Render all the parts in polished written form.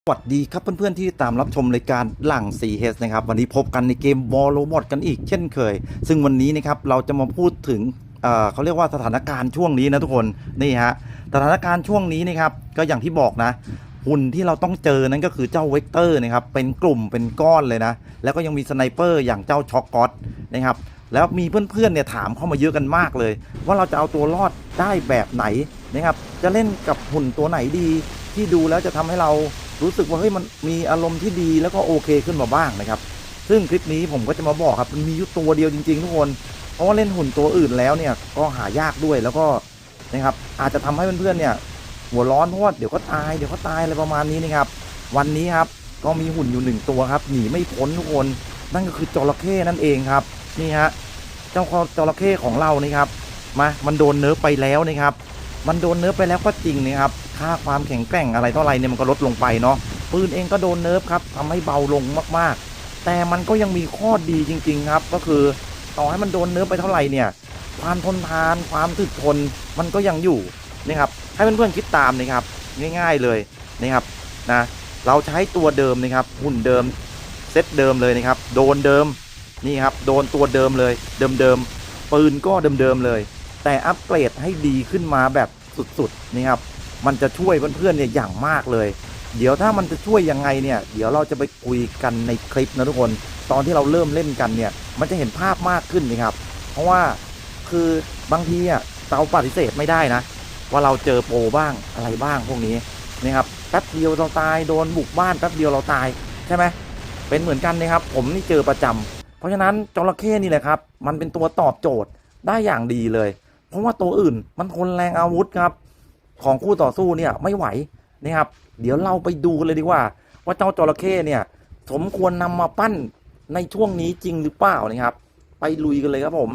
สวัสดีครับเพื่อนๆที่ตามรับชมรายการหลัง CS นะครับวันนี้พบกันในเกม Valorant กันอีกเช่นเคยซึ่งวันนี้นะครับเราจะมาพูดถึงเขาเรียกว่าสถานการณ์ช่วงนี้นะทุกคนนี่ฮะสถานการณ์ช่วงนี้นะครับก็อย่างที่บอกนะหุ่นที่เราต้องเจอนั้นก็คือเจ้าเวกเตอร์นะครับเป็นกลุ่มเป็นก้อนเลยนะแล้วก็ยังมีสไนเปอร์อย่างเจ้าช็อกก๊อตนะครับแล้วมีเพื่อนๆเนี่ยถามเข้ามาเยอะกันมากเลยว่าเราจะเอาตัวรอดได้แบบไหนนะครับจะเล่นกับหุ่นตัวไหนดีที่ดูแล้วจะทำให้เรารู้สึกว่าเฮ้ยมันมีอารมณ์ที่ดีแล้วก็โอเคขึ้นมาบ้างนะครับซึ่งคลิปนี้ผมก็จะมาบอกครับมันมีอยู่ตัวเดียวจริงๆทุกคนเพราะว่าเล่นหุ่นตัวอื่นแล้วเนี่ยก็หายากด้วยแล้วก็นะครับอาจจะทำให้เพื่อนๆเนี่ยหัวร้อนเพราะว่าเดี๋ยวก็ตายอะไรประมาณนี้นะครับวันนี้ครับก็มีหุ่นอยู่1ตัวครับหนีไม่พ้นทุกคนนั่นก็คือจระเข้นั่นเองครับนี่ฮะเจ้าจระเข้ของเรานี่ครับมันโดนเนิร์ฟไปแล้วนะครับมันโดนเนิร์ฟไปแล้วก็จริงนะครับค่าความแข็งแกร่งอะไรเท่าไรเนี่ยมันก็ลดลงไปเนาะปืนเองก็โดนเนิร์ฟครับทำให้เบาลงมากๆแต่มันก็ยังมีข้อดีจริงๆครับก็คือต่อให้มันโดนเนิร์ฟไปเท่าไหร่เนี่ยความทนทานความถึกทนมันก็ยังอยู่นะครับให้เพื่อนๆคิดตามนะครับง่ายๆเลยนะครับนะเราใช้ตัวเดิมนะครับหุ่นเดิมเซตเดิมเลยนะครับโดนเดิมนี่ครับโดนตัวเดิมเลยเดิมปืนก็เดิมเลยแต่อัปเกรดให้ดีขึ้นมาแบบสุดๆนี่ครับมันจะช่วยเพื่อนๆเนี่ยอย่างมากเลยเดี๋ยวถ้ามันจะช่วยยังไงเนี่ยเดี๋ยวเราจะไปคุยกันในคลิปนะทุกคนตอนที่เราเริ่มเล่นกันเนี่ยมันจะเห็นภาพมากขึ้นนะครับเพราะว่าคือบางทีอ่ะเราปฏิเสธไม่ได้นะว่าเราเจอโปรบ้างอะไรบ้างพวกนี้นะครับแป๊บเดียวเราตายโดนบุกบ้านแป๊บเดียวเราตายใช่ไหมเป็นเหมือนกันนะครับผมนี่เจอประจำเพราะฉะนั้นจระเข้นี่แหละครับมันเป็นตัวตอบโจทย์ได้อย่างดีเลยเพราะว่าตัวอื่นมันทนแรงอาวุธครับของคู่ต่อสู้เนี่ยไม่ไหวนะครับเดี๋ยวเราไปดูกันเลยดีกว่าว่าเจ้าจระเข้เนี่ยสมควรนำมาปั้นในช่วงนี้จริงหรือเปล่านะครับไปลุยกันเลยครับผม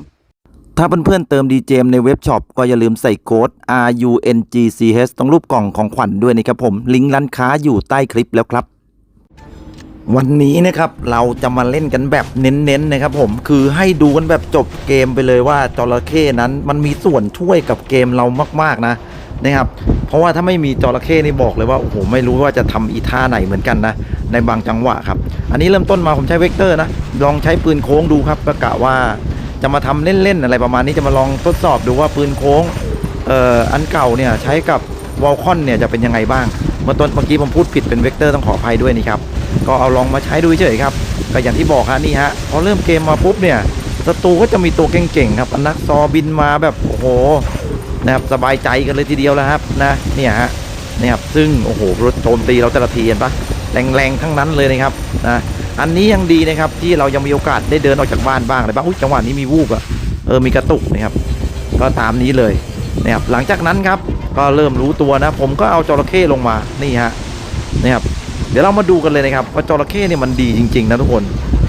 ถ้าเพื่อนๆเติม DJM ในเว็บช็อปก็อย่าลืมใส่โค้ด RUNGCH ตรงรูปกล่องของขวัญด้วยนะครับผมลิงก์ร้านค้าอยู่ใต้คลิปแล้วครับวันนี้นะครับเราจะมาเล่นกันแบบเน้นๆนะครับผมคือให้ดูกันแบบจบเกมไปเลยว่าจระเข้นั้นมันมีส่วนช่วยกับเกมเรามากๆนะครับเพราะว่าถ้าไม่มีจระเข้นี่บอกเลยว่าโอ้โหไม่รู้ว่าจะทำอีท่าไหนเหมือนกันนะในบางจังหวะครับอันนี้เริ่มต้นมาผมใช้เวกเตอร์นะลองใช้ปืนโค้งดูครับก็กะว่าจะมาทำเล่นๆอะไรประมาณนี้จะมาลองทดสอบดูว่าปืนโค้งอันเก่าเนี่ยใช้กับวอลคอนเนี่ยจะเป็นยังไงบ้างเมื่อกี้ผมพูดผิดเป็นเวกเตอร์ต้องขออภัยด้วยนี่ครับก็เอาลองมาใช้ดูเฉยครับก็อย่างที่บอกฮะนี่ฮะพอเริ่มเกมมาปุ๊บเนี่ยศัตรูก็จะมีตัวเก่งๆครับนักซอบินมาแบบโอ้โหนะครับสบายใจกันเลยทีเดียวแล้วครับนะเนี่ยฮะเนี่ยครับซึ่งโอ้โหโจมตีเราแต่ละทีเห็นปะแรงๆทั้งนั้นเลยนะครับนะอันนี้ยังดีนะครับที่เรายังมีโอกาสได้เดินออกจากบ้านบ้างเลยบ้างจังหวะนี้มีวูบอะมีกระตุกนะครับก็ตามนี้เลยนะครับหลังจากนั้นครับก็เริ่มรู้ตัวนะผมก็เอาจระเข้ลงมานี่ฮะนะครับเดี๋ยวเรามาดูกันเลยนะครับว่าจระเข้เนี่ยมันดีจริงๆนะทุกคน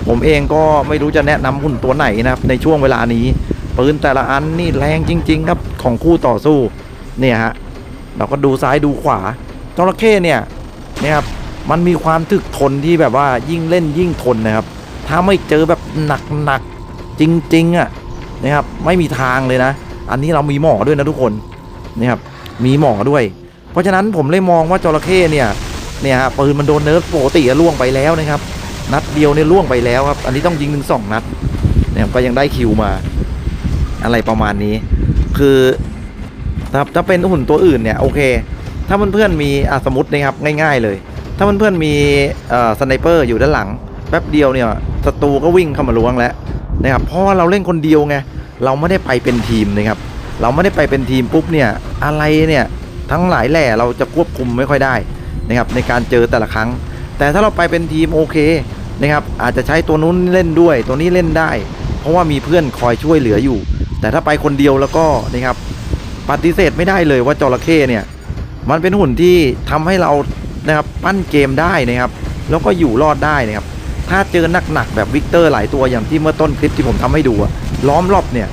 ผมเองก็ไม่รู้จะแนะนำหุ่นตัวไหนนะครับในช่วงเวลานี้ปืนแต่ละอันนี่แรงจริงๆครับของคู่ต่อสู้เนี่ยฮะเราก็ดูซ้ายดูขวาจระเข้เนี่ยนะครับมันมีความถึกทนที่แบบว่ายิ่งเล่นยิ่งทนนะครับถ้าไม่เจอแบบหนักๆจริงๆอ่ะนะครับไม่มีทางเลยนะอันนี้เรามีหมอด้วยนะทุกคนนะครับมีหมอด้วยเพราะฉะนั้นผมเลยมองว่าจระเข้เนี่ยฮะปืนมันโดนเนิร์ฟปกติล่วงไปแล้วนะครับนัดเดียวเนี่ยล่วงไปแล้วครับอันนี้ต้องยิงถึง2 นัดเนี่ยก็ยังได้คิวมาอะไรประมาณนี้คือถ้าเป็นหุ่นตัวอื่นเนี่ยโอเคถ้าเพื่อนๆมีสมมตินะครับง่ายๆเลยถ้าเพื่อนๆมีสไนเปอร์อยู่ด้านหลังแป๊บเดียวเนี่ยศัตรูก็วิ่งเข้ามาล้วงแล้วนะครับเพราะว่าเราเล่นคนเดียวไงเราไม่ได้ไปเป็นทีมนะครับเราไม่ได้ไปเป็นทีมปุ๊บเนี่ยอะไรเนี่ยทั้งหลายแหล่เราจะควบคุมไม่ค่อยได้นะครับในการเจอแต่ละครั้งแต่ถ้าเราไปเป็นทีมโอเคนะครับอาจจะใช้ตัวนู้นเล่นด้วยตัวนี้เล่นได้เพราะว่ามีเพื่อนคอยช่วยเหลืออยู่แต่ถ้าไปคนเดียวแล้วก็นะครับปฏิเสธไม่ได้เลยว่าจระเข้เนี่ยมันเป็นหุ่นที่ทำให้เรานะครับปั้นเกมได้นะครับแล้วก็อยู่รอดได้นะครับถ้าเจอหนักๆแบบวิกเตอร์หลายตัวอย่างที่เมื่อต้นคลิปที่ผมทำให้ดูล้อมรอบเนี่ย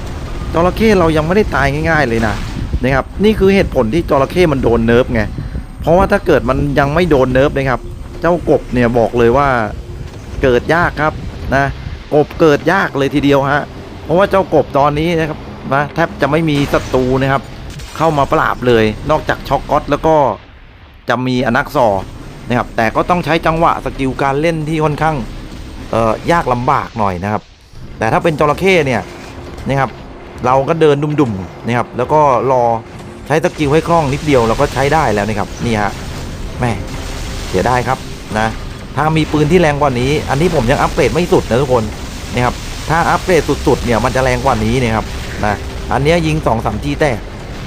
จระเข้เรายังไม่ได้ตายง่ายๆเลยนะครับนี่คือเหตุผลที่จระเข้มันโดนเนิร์ฟไงเพราะว่าถ้าเกิดมันยังไม่โดนเนิร์ฟนะครับเจ้ากบเนี่ยบอกเลยว่าเกิดยากครับนะกบเกิดยากเลยทีเดียวฮะเพราะว่าเจ้ากบตอนนี้นะครับนะแทบจะไม่มีศัตรูนะครับเข้ามาปราบเลยนอกจากช็อกก๊อตแล้วก็จะมีอนักซอ นะครับแต่ก็ต้องใช้จังหวะสกิลการเล่นที่ค่อนข้างยากลำบากหน่อยนะครับแต่ถ้าเป็นจระเข้เนี่ยนะครับเราก็เดินดุ่มๆนะครับแล้วก็รอใช้สกิลให้คล่องนิดเดียวเราก็ใช้ได้แล้วนะครับนี่ฮะแม่เสียได้ครับนะถ้ามีปืนที่แรงกว่านี้อันนี้ผมยังอัปเกรดไม่สุดนะทุกคนนะครับถ้าอัปเกรดสุดๆเนี่ยมันจะแรงกว่านี้นะครับนะอันนี้ยิง 2-3 ทีแตก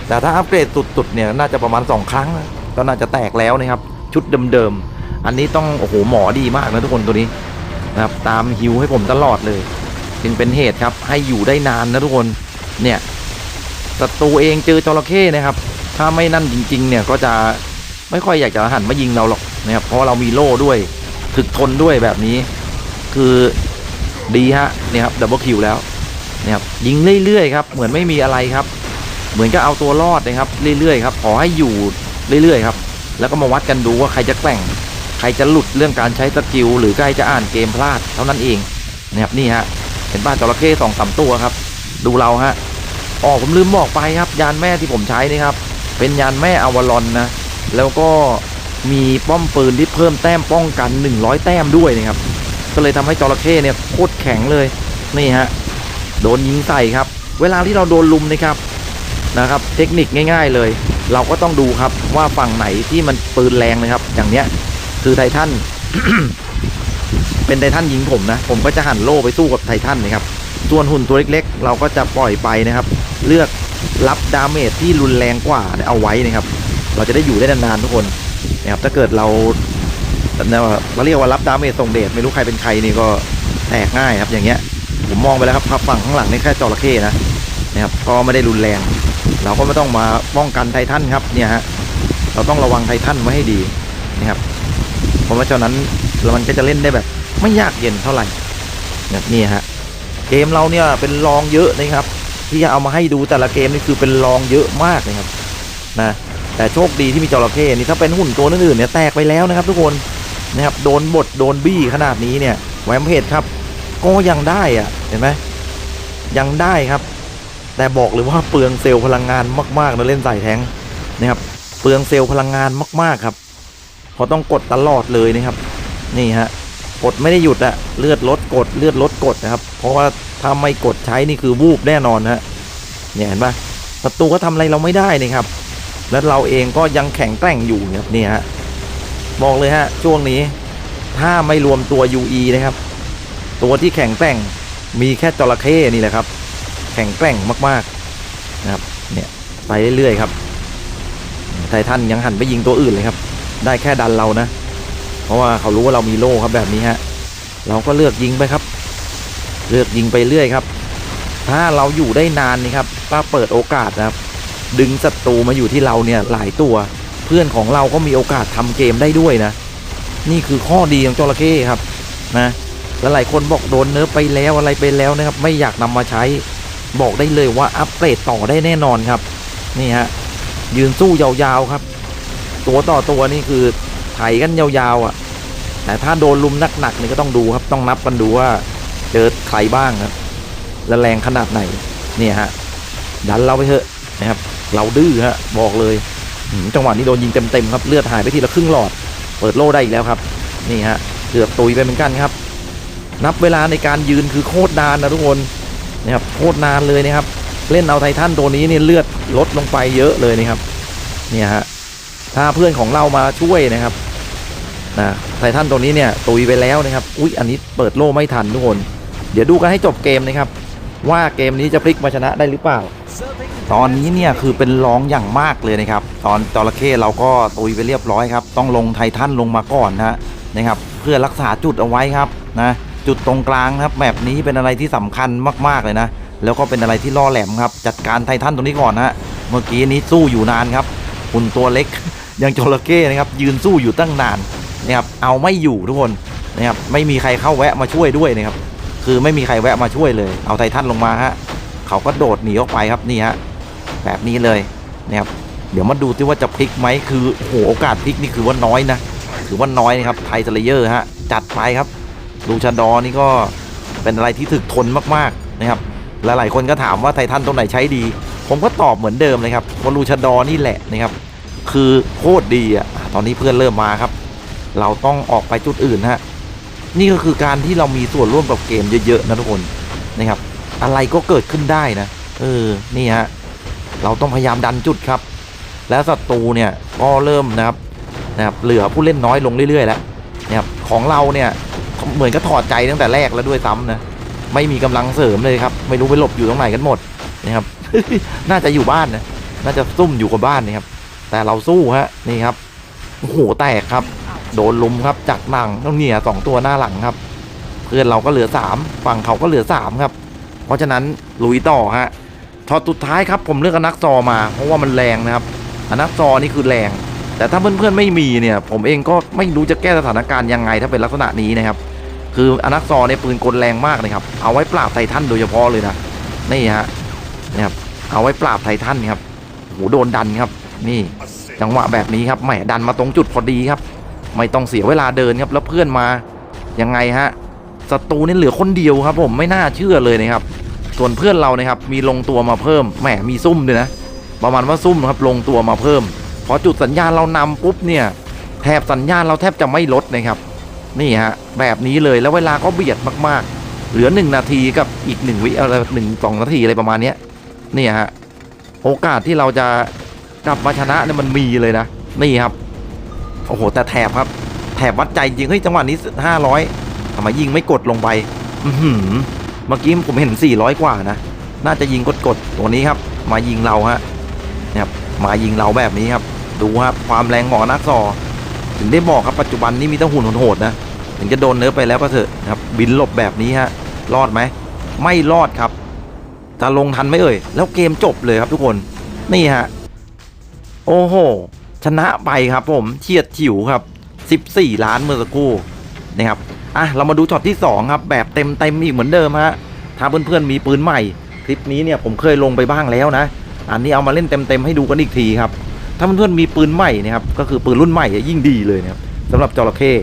แต่ถ้าอัปเกรดสุดๆเนี่ยน่าจะประมาณ2 ครั้งก็น่าจะแตกแล้วนะครับชุดเดิมๆอันนี้ต้องโอ้โหหมอดีมากนะทุกคนตัวนี้นะครับตามฮิวให้ผมตลอดเลยจึงเป็นเหตุครับให้อยู่ได้นานนะทุกคนเนี่ยศัตรูเองเจอจระเข้นะครับถ้าไม่นั่นจริงๆเนี่ยก็จะไม่ค่อยอยากจะหันมายิงเราหรอกนะครับเพราะเรามีโล่ด้วยถึกทนด้วยแบบนี้คือดีฮะเนี่ยครับดับเบิลคิวแล้วนะครับยิงเรื่อยๆครับเหมือนไม่มีอะไรครับเหมือนก็เอาตัวรอดนะครับเรื่อยๆครับขอให้อยู่เรื่อยๆครับแล้วก็มาวัดกันดูว่าใครจะแกร่งใครจะหลุดเรื่องการใช้สกิลหรือใครจะอ่านเกมพลาดเท่านั้นเองนะครับนี่ฮะเห็นบ้านจระเข้2-3 ตัวครับดูเราฮะผมลืมบอกไปครับยานแม่ที่ผมใช้นี่ครับเป็นยานแม่อวารอนนะแล้วก็มีป้อมปืนที่เพิ่มแต้มป้องกัน100 แต้มด้วยนะครับก็เลยทำให้จระเข้เนี่ยโคตรแข็งเลยนี่ฮะโดนยิงใส่ครับเวลาที่เราโดนลุมนะครับเทคนิคง่ายๆเลยเราก็ต้องดูครับว่าฝั่งไหนที่มันปืนแรงนะครับอย่างเนี้ยคือไททัน เป็นไททันยิงผมนะผมก็จะหันโล่ไปสู้กับไททันนะครับส่วนหุ่นตัวเล็กๆเราก็จะปล่อยไปนะครับเลือกรับดาเมจที่รุนแรงกว่าเอาไว้นะครับเราจะได้อยู่ได้นานๆทุกคนนะครับถ้าเกิดเราเรียกว่ารับดาเมจส่งเดชไม่รู้ใครเป็นใครนี่ก็แตกง่ายครับอย่างเงี้ยผมมองไปแล้วครับฝั่งข้างหลังนี่แค่จระเข้นะครับก็ไม่ได้รุนแรงเราก็ไม่ต้องมาป้องกันไททันครับเนี่ยฮะเราต้องระวังไททันไว้ให้ดีนะครับเพราะว่าฉะนั้นมันก็จะเล่นได้แบบไม่ยากเย็นเท่าไหร่นี่ฮะเกมเราเนี่ยเป็นรองเยอะนะครับที่จะเอามาให้ดูแต่ละเกมนี่คือเป็นรองเยอะมากนะครับนะแต่โชคดีที่มีจระเข้นี่ถ้าเป็นหุ่นตัวอื่นๆเนี่ยแตกไปแล้วนะครับทุกคนนะครับโดนบดโดนบี้ขนาดนี้เนี่ยแหวนเพชรครับก็ยังได้อะเห็นไหมยังได้ครับแต่บอกเลยว่าเปลืองเซลล์พลังงานมากๆนะเล่นใส่แทงนะครับเปลืองเซลล์พลังงานมากๆครับเพราะต้องกดตลอดเลยนะครับนี่ฮะกดไม่ได้หยุดอะเลือดลดกดเลือดลดกดนะครับเพราะว่าถ้าไม่กดใช้นี่คือวูบแน่นอนฮะเนี่ยเห็นปะศัตรูก็ทำอะไรเราไม่ได้นะครับแล้วเราเองก็ยังแข็งแกร่งอยู่ครับนี่ฮะบอกเลยฮะช่วงนี้ถ้าไม่รวมตัว UE นะครับตัวที่แข็งแกร่งมีแค่จระเข้นี่แหละครับแข็งแกร่งมากๆนะครับเนี่ยไปเรื่อยๆครับไททันยังหันไปยิงตัวอื่นเลยครับได้แค่ดันเรานะเพราะว่าเขารู้ว่าเรามีโล่ครับแบบนี้ฮะเราก็เลือกยิงไปครับเลือกยิงไปเรื่อยครับถ้าเราอยู่ได้นานนี่ครับก็เปิดโอกาสนะครับดึงศัตรูมาอยู่ที่เราเนี่ยหลายตัวเพื่อนของเราก็มีโอกาสทำเกมได้ด้วยนะนี่คือข้อดีของจระเข้ครับนะและหลายคนบอกโดนเนิร์ฟไปแล้วอะไรไปแล้วนะครับไม่อยากนำมาใช้บอกได้เลยว่าอัปเกรดต่อได้แน่นอนครับนี่ฮะยืนสู้ยาวๆครับตัวต่อตัวนี่คือไถกันยาวๆอ่ะแต่ถ้าโดนลุมหนักๆนี่ก็ต้องดูครับต้องนับกันดูว่าเจอใครบ้างครับและแรงขนาดไหนเนี่ยฮะดันเราไปเถอะนะครับเราดื้อฮะบอกเลยจังหวะนี้โดนยิงเต็มๆครับเลือดหายไปทีละครึ่งหลอดเปิดโล่ได้อีกแล้วครับนี่ฮะเกือบตุยไปเหมือนกันครับนับเวลาในการยืนคือโคตรนานนะทุกคนนะครับโคตรนานเลยนะครับเล่นเอาไททันตัวนี้เนี่ยเลือดลดลงไปเยอะเลยนะครับเนี่ยฮะถ้าเพื่อนของเรามาช่วยนะครับไททันตัวนี้เนี่ยตุยไปแล้วนะครับอุ๊ยอันนี้เปิดโล่ไม่ทันทุกคนเดี๋ยวดูกันให้จบเกมนะครับว่าเกมนี้จะพลิกมาชนะได้หรือเปล่าตอนนี้เนี่ยคือเป็นรองอย่างมากเลยนะครับตอนจระเข้เราก็ตุยไปเรียบร้อยครับต้องลงไททันลงมาก่อนนะครับเพื่อรักษาจุดเอาไว้ครับนะจุดตรงกลางครับแบบนี้เป็นอะไรที่สำคัญมากๆเลยนะแล้วก็เป็นอะไรที่ล่อแหลมครับจัดการไททันตรงนี้ก่อนเมื่อกี้นี้สู้อยู่นานครับหุ่นตัวเล็กยังจระเข้นะครับยืนสู้อยู่ตั้งนานนะครับเอาไม่อยู่ทุกคนนะครับไม่มีใครเข้าแวะมาช่วยด้วยนะครับคือไม่มีใครแวะมาช่วยเลยเอาไททันลงมาเขาก็โดดหนีออกไปครับนี่ฮะแบบนี้เลยนะครับเดี๋ยวมาดูที่ว่าจะพลิกไหมคือโอ้โหโอกาสพลิกนี่คือว่าน้อยนะถือว่าน้อยนะครับไทสเลเยอร์จัดไปครับลูชาดอนี่ก็เป็นอะไรที่ถึกทนมากๆนะครับหลายๆคนก็ถามว่าไททันตัวไหนใช้ดีผมก็ตอบเหมือนเดิมเลยครับว่าลูชาดอนี่แหละนะครับคือโคตรดีตอนนี้เพื่อนเริ่มมาครับ เราต้องออกไปจุดอื่นฮะนี่ก็คือการที่เรามีส่วนร่วมกับเกมเยอะๆนะทุกคนนะครับอะไรก็เกิดขึ้นได้นะนี่ฮะเราต้องพยายามดันจุดครับแล้วศัตรูเนี่ยก็เริ่มนะครับเหลือผู้เล่นน้อยลงเรื่อยๆแล้วนะครับของเราเนี่ยเหมือนก็ถอดใจตั้งแต่แรกแล้วด้วยซ้ำนะไม่มีกำลังเสริมเลยครับไม่รู้ไปหลบอยู่ตรงไหนกันหมดนะครับ น่าจะอยู่บ้านนะน่าจะซุ่มอยู่กับบ้านนะครับแต่เราสู้ฮะนี่ครับโอ้โหแตกครับโดนลุมครับจากหนังต้องเนี่ย2ตัวหน้าหลังครับเพื่อนเราก็เหลือ3ฝั่งเขาก็เหลือ3ครับเพราะฉะนั้นลุยต่อฮะช็อตสุดท้ายครับผมเลือกอนักซอมาเพราะว่ามันแรงนะครับอนักซอนี่คือแรงแต่ถ้าเพื่อนๆไม่มีเนี่ยผมเองก็ไม่รู้จะแก้สถานการณ์ยังไงถ้าเป็นลักษณะนี้นะครับคืออนักซอในปืนกลแรงมากเลยครับเอาไว้ปราบไททันโดยเฉพาะเลยนะนี่ฮะนะครับเอาไว้ปราบไททันครับโหโดนดันครับนี่จังหวะแบบนี้ครับแหมดันมาตรงจุดพอดีครับไม่ต้องเสียเวลาเดินครับแล้วเพื่อนมายังไงฮะศัตรูนี่เหลือคนเดียวครับผมไม่น่าเชื่อเลยนะครับส่วนเพื่อนเรานะครับมีลงตัวมาเพิ่มแหมมีซุ่มด้วยนะประมาณว่าซุ่มครับลงตัวมาเพิ่มพอจุดสัญญาณเรานำปุ๊บเนี่ยแถบสัญญาณเราแทบจะไม่ลดนะครับนี่ฮะแบบนี้เลยแล้วเวลาก็เบียดมากๆเหลือ1นาทีกับอีก1 วิอะไร1-2 นาทีอะไรประมาณนี้นี่ฮะโอกาสที่เราจะกลับมาชนะเนี่ยมันมีเลยนะนี่ครับโอ้โหแต่แถบครับแถบวัดใจจริงเฮ้ยจังหวะนี้500ทำไมยิงไม่กดลงไปเมื่อกี้ผมเห็น400กว่านะน่าจะยิงกดตัวนี้ครับมายิงเราฮะนะครับมายิงเราแบบนี้ครับดูครับความแรงของนักซอถึงได้บอกครับปัจจุบันนี้มีต้องหุ่นโหดนะถึงจะโดนเนื้อไปแล้วก็เถอะครับบินหลบแบบนี้ฮะรอดไหมไม่รอดครับจะลงทันไหมเอ่ยแล้วเกมจบเลยครับทุกคนนี่ฮะโอ้โหชนะไปครับผมเฉียดฉิวครับ14 ล้านเมื่อสักครู่นะครับเรามาดูช็อตที่2ครับแบบเต็มอีกเหมือนเดิมฮะถ้าเพื่อนๆมีปืนใหม่คลิปนี้เนี่ยผมเคยลงไปบ้างแล้วนะอันนี้เอามาเล่นเต็มให้ดูกันอีกทีครับถ้าเพื่อนๆมีปืนใหม่นะครับก็คือปืนรุ่นใหม่ยิ่งดีเลยนะครับสำหรับจระเข้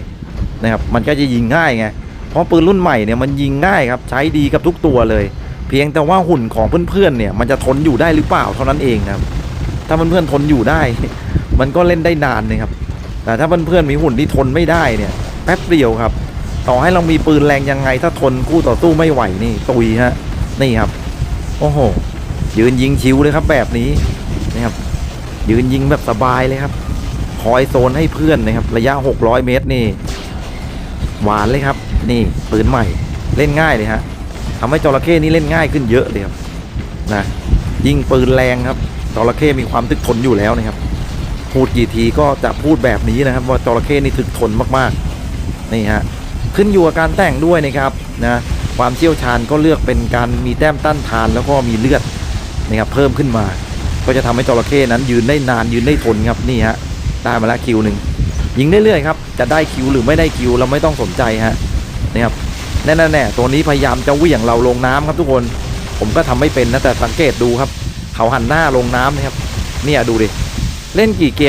นะครับมันก็จะยิงง่ายไงเพราะปืนรุ่นใหม่เนี่ยมันยิงง่ายครับใช้ดีกับทุกตัวเลยเพียงแต่ว่าหุ่นของเพื่อนๆเนี่ยมันจะทนอยู่ได้หรือเปล่าเท่านั้นเองนะครับถ้าเพื่อนๆทนอยู่ได้มันก็เล่นได้นานนะครับแต่ถ้าเพื่อนๆมีหุ่นที่ทนไม่ได้เนี่ยแป๊บเดียวครับต่อให้เรามีปืนแรงยังไงถ้าทนคู่ต่อสู้ไม่ไหวนี่ตุยฮะนี่ครับโอ้โหยืนยิงชิวเลยครับแบบนี้นะครับยืนยิงแบบสบายเลยครับคอยโซนให้เพื่อนนะครับระยะ600 เมตรนี่หวานเลยครับนี่ปืนใหม่เล่นง่ายเลยฮะทำให้จระเข้นี่เล่นง่ายขึ้นเยอะเลยครับนะยิงปืนแรงครับจระเข้มีความถึกทนอยู่แล้วนะครับพูดกี่ทีก็จะพูดแบบนี้นะครับว่าจระเข้นี่ถึกทนมากๆนี่ฮะขึ้นอยู่กับการแต่งด้วยนะครับนะความเชี่ยวชาญก็เลือกเป็นการมีแต้มต้านทานแล้วก็มีเลือดนะครับเพิ่มขึ้นมาก็จะทำให้จระเข้นั้นยืนได้นานยืนได้ทนครับนี่ฮะได้มาแล้วคิวหนึ่งยิงเรื่อยๆครับจะได้คิวหรือไม่ได้คิวเราไม่ต้องสนใจฮะนะครับแน่ๆตัวนี้พยายามจะเหวี่ยงเราลงน้ำครับทุกคนผมก็ทำไม่เป็นนะแต่สังเกตดูครับเขาหันหน้าลงน้ำนะครับเนี่ยดูดิเล่นกี่เก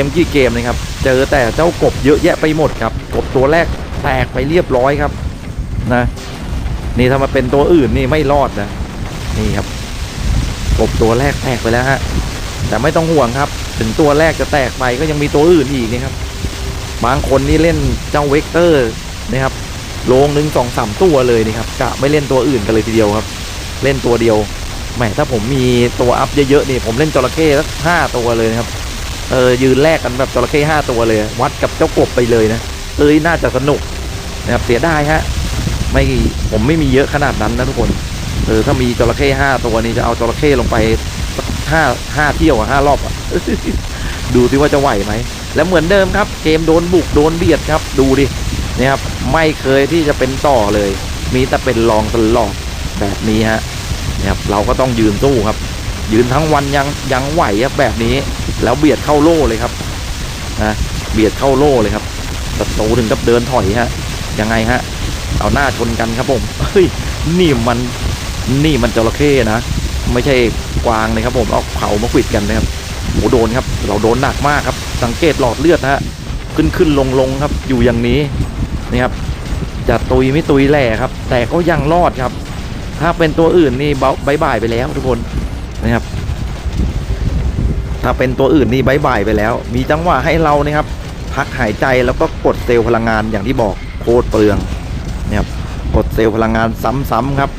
มนะครับเจอแต่เจ้ากบเยอะแยะไปหมดครับกบตัวแรกแตกไปเรียบร้อยครับนะนี่ถ้ามาเป็นตัวอื่นนี่ไม่รอดนะนี่ครับกบตัวแรกแตกไปแล้วฮะแต่ไม่ต้องห่วงครับถึงตัวแรกจะแตกไปก็ยังมีตัวอื่นอีกนะครับบางคนนี่เล่นเจ้าเวกเตอร์นะครับโลง1 2 3ตัวเลยนี่ครับกะไม่เล่นตัวอื่นกันเลยทีเดียวครับเล่นตัวเดียวแหมถ้าผมมีตัวอัพเยอะๆนี่ผมเล่นจระเข้สัก5 ตัวเลยนะครับยืนแลกกันแบบจระเข้5 ตัวเลยวัดกับเจ้ากบไปเลยนะน่าจะสนุกนะครับเสียดายฮะผมไม่มีเยอะขนาดนั้นนะทุกคนถ้ามีจระเข้5 ตัวนี่จะเอาจระเข้ลงไป5 เที่ยว5 รอบดูสิว่าจะไหวไหมแล้วเหมือนเดิมครับเกมโดนบุกโดนเบียดครับดูดินะครับไม่เคยที่จะเป็นต่อเลยมีแต่เป็นรองตลอดแบบนี้ฮะนะครับเราก็ต้องยืนสู้ครับยืนทั้งวันยังไหวครับแบบนี้แล้วเบียดเข้าโล่เลยครับนะเบียดเข้าโล่เลยครับศัตรูถึงกับเดินถอยฮะยังไงฮะเอาหน้าชนกันครับผมเฮ้ยนี่มันจระเข้นะไม่ใช่กวางเลยครับผมเอาเผามาขิดกันนะครับโหโดนครับเราโดนหนักมากครับสังเกตหลอดเลือดฮะขึ้นลงครับอยู่อย่างนี้นี่ครับจะตุยไม่ตุยแหล่ครับแต่ก็ยังรอดครับถ้าเป็นตัวอื่นนี่บายไปแล้วทุกคนนะครับถ้าเป็นตัวอื่นนี่บายไปแล้วมีจังหวะให้เรานะครับพ พักหายใจแล้วก็กดเซลล์พลังงานอย่างที่บอกโคตรเปลืองเนี่ยครับกดเซลล์พลังงานซ้ำๆครับ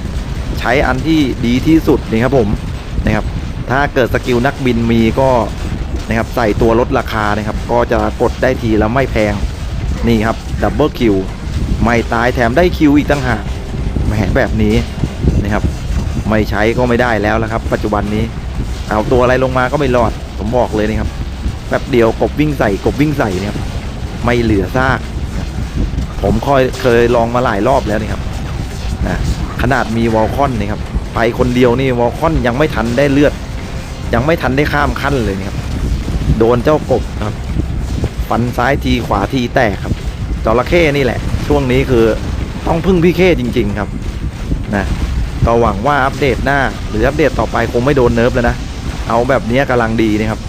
ใช้อันที่ดีที่สุดนี่ครับผมนะครับถ้าเกิดสกิลนักบินมีก็นะครับใส่ตัวลดราคานะครับก็จะกดได้ทีแล้วไม่แพงนี่ครับดับเบิลคิวไม่ตายแถมได้คิวอีกตั้งหากแหมแบบนี้นะครับไม่ใช้ก็ไม่ได้แล้วละครับปัจจุบันนี้เอาตัวอะไรลงมาก็ไม่รอดผมบอกเลยนะครับแป๊บเดียวกบวิ่งใส่เนี่ยไม่เหลือซากผมเคยลองมาหลายรอบแล้วนี่ครับนะขนาดมีวอลคอนนี่ครับไปคนเดียวนี่วอลคอนยังไม่ทันได้เลือดยังไม่ทันได้ข้ามขั้นเลยครับโดนเจ้ากบครับฟันซ้ายทีขวาทีแตกครับจระเข้นี่แหละช่วงนี้คือต้องพึ่งพี่เข้จริงๆครับนะก็หวังว่าอัปเดตหน้าหรืออัปเดตต่อไปคงไม่โดนเนิร์ฟแล้วนะเอาแบบนี้กำลังดีนะครับ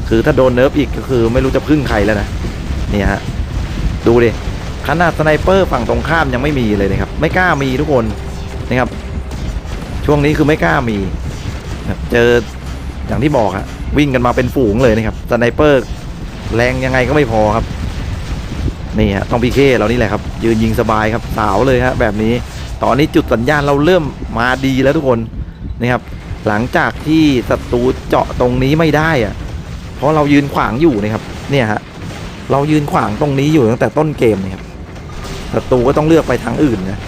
คือถ้าโดนเนิร์ฟอีกก็คือไม่รู้จะพึ่งใครแล้วนะเนี่ยฮะดูดิขนาดสไนเปอร์ฝั่งตรงข้ามยังไม่มีเลยนะครับไม่กล้ามีทุกคนนะครับช่วงนี้คือไม่กล้ามีเจออย่างที่บอกฮะวิ่งกันมาเป็นฝูงเลยนะครับสไนเปอร์แรงยังไงก็ไม่พอครับนี่ฮะต้องพีเคเรานี่แหละครับยืนยิงสบายครับสาวเลยฮะแบบนี้ตอนนี้จุดสัญญาณเราเริ่มมาดีแล้วทุกคนนะครับหลังจากที่ศัตรูเจาะตรงนี้ไม่ได้อะเพราะเรายืนขวางอยู่นะครับเนี่ยฮะเรายืนขวางตรงนี้อยู่ตั้งแต่ต้นเกมนะครับศัตรูก็ต้องเลือกไปทางอื่นนะ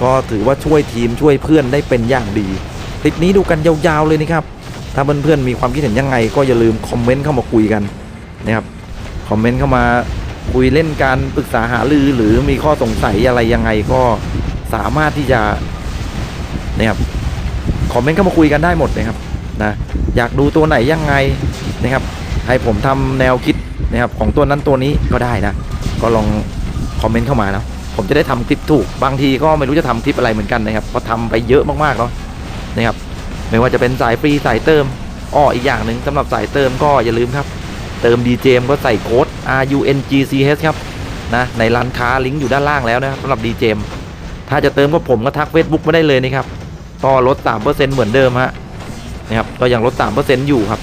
ก็ถือว่าช่วยทีมช่วยเพื่อนได้เป็นอย่างดีคลิปนี้ดูกันยาวๆเลยนะครับถ้าเพื่อนๆมีความคิดเห็นยังไงก็อย่าลืมคอมเมนต์เข้ามาคุยกันนะครับคอมเมนต์เข้ามาคุยเล่นการปรึกษาหารือหรือมีข้อสงสัยอะไรยังไงก็สามารถที่จะนะครับคอมเมนต์เข้ามาคุยกันได้หมดนะครับนะอยากดูตัวไหนยังไงนะครับให้ผมทำแนวคิดนะครับของตัวนั้นตัวนี้ก็ได้นะก็ลองคอมเมนต์เข้ามานะผมจะได้ทำคลิปถูกบางทีก็ไม่รู้จะทำคลิปอะไรเหมือนกันนะครับเพราะทำไปเยอะมากๆเนาะนะครับไม่ว่าจะเป็นสายฟรีสายเติมอีกอย่างหนึ่งสำหรับสายเติมก็อย่าลืมครับเติม DJM ก็ใส่โค้ด RUNGCH ครับนะในร้านค้าลิงก์อยู่ด้านล่างแล้วนะครับสำหรับ DJM ถ้าจะเติมก็ผมก็ทัก Facebook มาได้เลยนะครับก็ลด 3% เหมือนเดิมฮะนะครับก็ยังลด 3% อยู่ครับ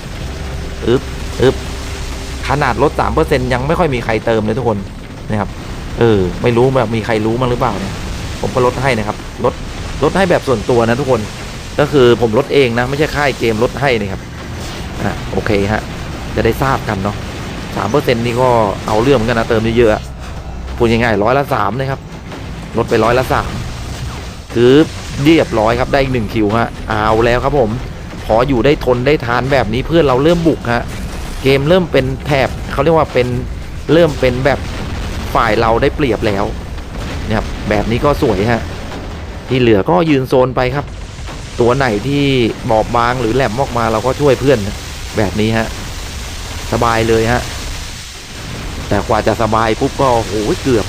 ขนาดลด 3% ยังไม่ค่อยมีใครเติมเลยทุกคนนะครับไม่รู้แบบมีใครรู้มั้งหรือเปล่าเนี่ยผมก็ลดให้นะครับลดให้แบบส่วนตัวนะทุกคนก็คือผมลดเองนะไม่ใช่ค่ายเกมลดให้นะครับโอเคฮะจะได้ทราบกันเนาะ 3% นี่ก็เอาเรื่องเหมือนกันนะเติมเยอะๆพูดง่ายๆ3%นะครับลดไป3%คือเรียบร้อยครับได้อีก1คิวฮะเอาแล้วครับผมพออยู่ได้ทนได้ทานแบบนี้เพื่อนเราเริ่มบุกฮะเกมเริ่มเป็นแถบเขาเรียกว่าเป็นเริ่มเป็นแบบฝ่ายเราได้เปรียบแล้วนะครับแบบนี้ก็สวยฮะที่เหลือก็ยืนโซนไปครับตัวไหนที่บอบบางหรือแหลมออกมาเราก็ช่วยเพื่อนแบบนี้ฮะสบายเลยฮะแต่กว่าจะสบายปุ๊บก็โอ้โหเกือบ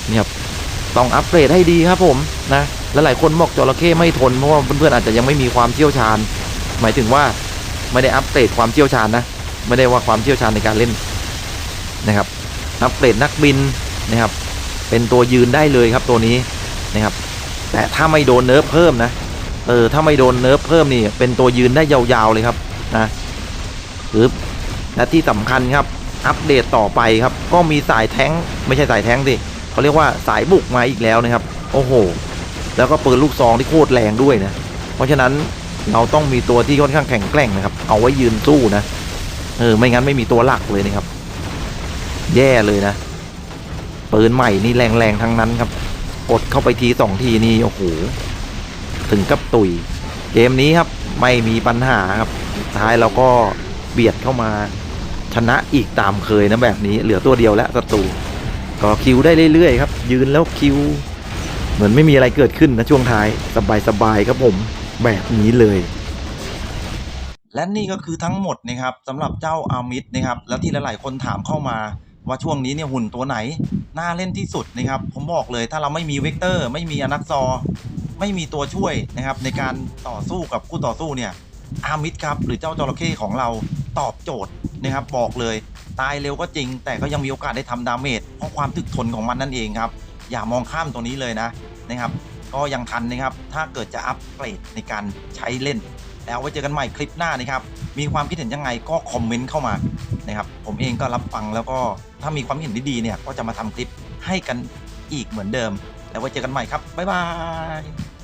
เนี่ยต้องอัปเกรดให้ดีครับผมนะและหลายคนบอกจระเข้ไม่ทนเพราะว่าเพื่อนๆอาจจะยังไม่มีความเชี่ยวชาญหมายถึงว่าไม่ได้อัปเกรดความเชี่ยวชาญนะไม่ได้ว่าความเชี่ยวชาญในการเล่นนะครับอัปเกรดนักบินนะครับเป็นตัวยืนได้เลยครับตัวนี้นะครับแต่ถ้าไม่โดนเนิร์ฟเพิ่มนะถ้าไม่โดนเนิร์ฟเพิ่มนี่เป็นตัวยืนได้ยาวๆเลยครับนะและที่สำคัญครับอัปเดตต่อไปครับก็มีสายแท้งไม่ใช่สายแท้งสิเขาเรียกว่าสายบุกมาอีกแล้วนะครับโอ้โหแล้วก็ปืนลูกซองที่โคตรแรงด้วยนะเพราะฉะนั้นเราต้องมีตัวที่ค่อนข้างแข็งแกร่งนะครับเอาไว้ยืนสู้นะไม่งั้นไม่มีตัวหลักเลยนะครับแย่เลยนะปืนใหม่นี่แรงๆทั้งนั้นครับกดเข้าไปที2ทีนี่โอ้โหถึงกับตุยเกมนี้ครับไม่มีปัญหาครับสุดท้ายเราก็เบียดเข้ามาชนะอีกตามเคยนะแบบนี้เหลือตัวเดียวแล้วศัตรูก็คิวได้เรื่อยๆครับยืนแล้วคิวเหมือนไม่มีอะไรเกิดขึ้นนะช่วงท้ายสบายๆครับผมแบบนี้เลยและนี่ก็คือทั้งหมดนะครับสำหรับเจ้าอามิดนะครับแล้วที่หลายๆคนถามเข้ามาว่าช่วงนี้เนี่ยหุ่นตัวไหนน่าเล่นที่สุดนะครับผมบอกเลยถ้าเราไม่มีเวกเตอร์ไม่มีอนักซอไม่มีตัวช่วยนะครับในการต่อสู้กับคู่ต่อสู้เนี่ยอามิดครับหรือเจ้าจระเข้ของเราตอบโจทย์นะครับบอกเลยตายเร็วก็จริงแต่ก็ยังมีโอกาสได้ทำดาเมจเพราะความถึกทนของมันนั่นเองครับอย่ามองข้ามตัวนี้เลยนะครับก็ยังทันนะครับถ้าเกิดจะอัปเกรดในการใช้เล่นแล้วไว้เจอกันใหม่คลิปหน้านะครับมีความคิดเห็นยังไงก็คอมเมนต์เข้ามานะครับผมเองก็รับฟังแล้วก็พ ถ้ามีความเห็นดีๆเนี่ยก็จะมาทำคลิปให้กันอีกเหมือนเดิมแล้วไว้เจอกันใหม่ครับบ๊ายบาย